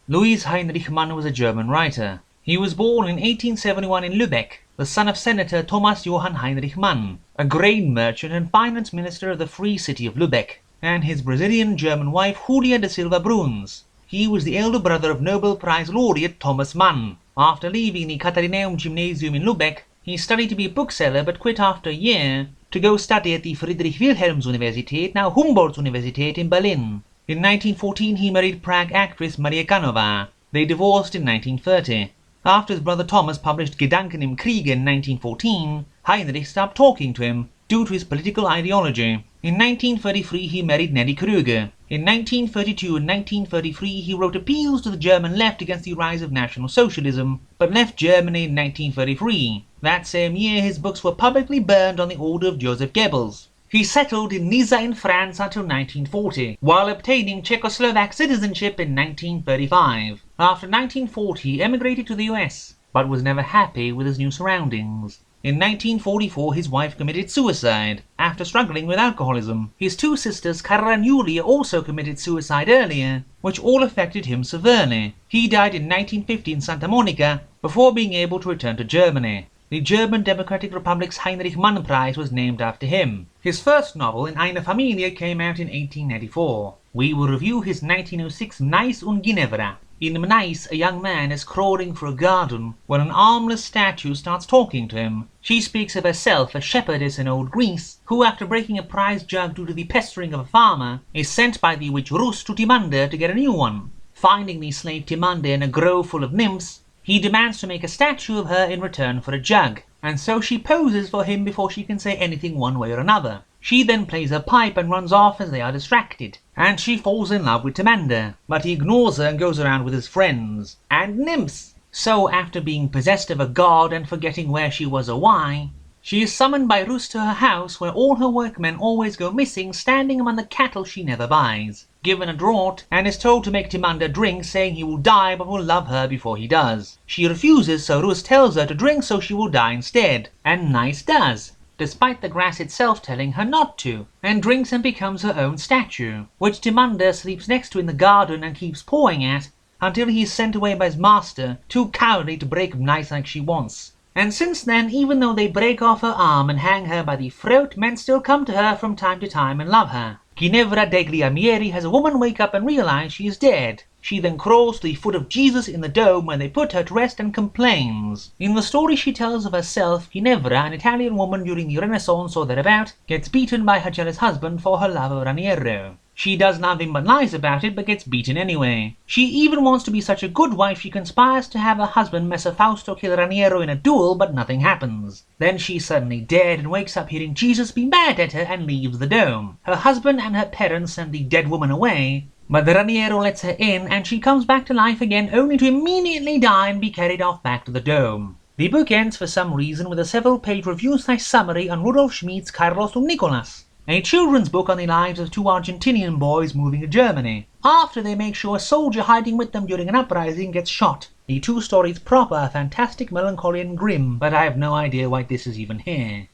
Louis Heinrich Mann was a German writer. He was born in 1871 in Lübeck, the son of Senator Thomas Johann Heinrich Mann, a grain merchant and finance minister of the free city of Lübeck, and his Brazilian-German wife Julia de Silva Bruns. He was the elder brother of Nobel Prize laureate Thomas Mann. After leaving the Katharineum Gymnasium in Lübeck, he studied to be a bookseller but quit after a year to go study at the Friedrich-Wilhelms-Universität, now Humboldt-Universität in Berlin. In 1914 he married Prague actress Maria Kanova. They divorced in 1930. After his brother Thomas published Gedanken im Kriege in 1914, Heinrich stopped talking to him due to his political ideology. In 1933 he married Nelly Krüger. In 1932 and 1933 he wrote appeals to the German left against the rise of National Socialism, but left Germany in 1933. That same year his books were publicly burned on the order of Joseph Goebbels. He settled in Nizza in France until 1940, while obtaining Czechoslovak citizenship in 1935. After 1940 he emigrated to the US, but was never happy with his new surroundings. In 1944 his wife committed suicide after struggling with alcoholism. His two sisters, Karla and Julia, also committed suicide earlier, which all affected him severely. He died in 1950 in Santa Monica before being able to return to Germany. The German Democratic Republic's Heinrich Mann Prize was named after him. His first novel, In einer Familie, came out in 1894. We will review his 1906 Mnais und Ginevra. In Mnais, a young man is crawling through a garden when an armless statue starts talking to him. She speaks of herself, a shepherdess in old Greece, who after breaking a prize jug due to the pestering of a farmer, is sent by the witch Rus to Timander to get a new one. Finding the slave Timander in a grove full of nymphs, he demands to make a statue of her in return for a jug, and so she poses for him before she can say anything one way or another. She then plays her pipe and runs off as they are distracted, and she falls in love with Timander, but he ignores her and goes around with his friends and nymphs. So after being possessed of a god and forgetting where she was or why, she is summoned by Rus to her house where all her workmen always go missing, standing among the cattle she never buys. Given a draught, and is told to make Timander drink, saying he will die but will love her before he does. She refuses, so Rus tells her to drink so she will die instead, and Mnais does, despite the grass itself telling her not to, and drinks and becomes her own statue, which Timander sleeps next to in the garden and keeps pawing at, until he is sent away by his master, too cowardly to break Mnais like she wants. And since then, even though they break off her arm and hang her by the throat, men still come to her from time to time and love her. Ginevra degli Amieri has a woman wake up and realize she is dead. She then crawls to the foot of Jesus in the dome where they put her to rest and complains. In the story she tells of herself, Ginevra, an Italian woman during the Renaissance or thereabout, gets beaten by her jealous husband for her love of Raniero. She does nothing but lies about it, but gets beaten anyway. She even wants to be such a good wife she conspires to have her husband Messer Fausto kill Raniero in a duel, but nothing happens. Then she's suddenly dead and wakes up hearing Jesus be mad at her and leaves the dome. Her husband and her parents send the dead woman away, but the Raniero lets her in and she comes back to life again only to immediately die and be carried off back to the dome. The book ends for some reason with a several-page review/summary on Rudolf Schmidt's Carlos und Nicolas, a children's book on the lives of two Argentinian boys moving to Germany, after they make sure a soldier hiding with them during an uprising gets shot. The two stories proper are fantastic, melancholy and grim, but I have no idea why this is even here.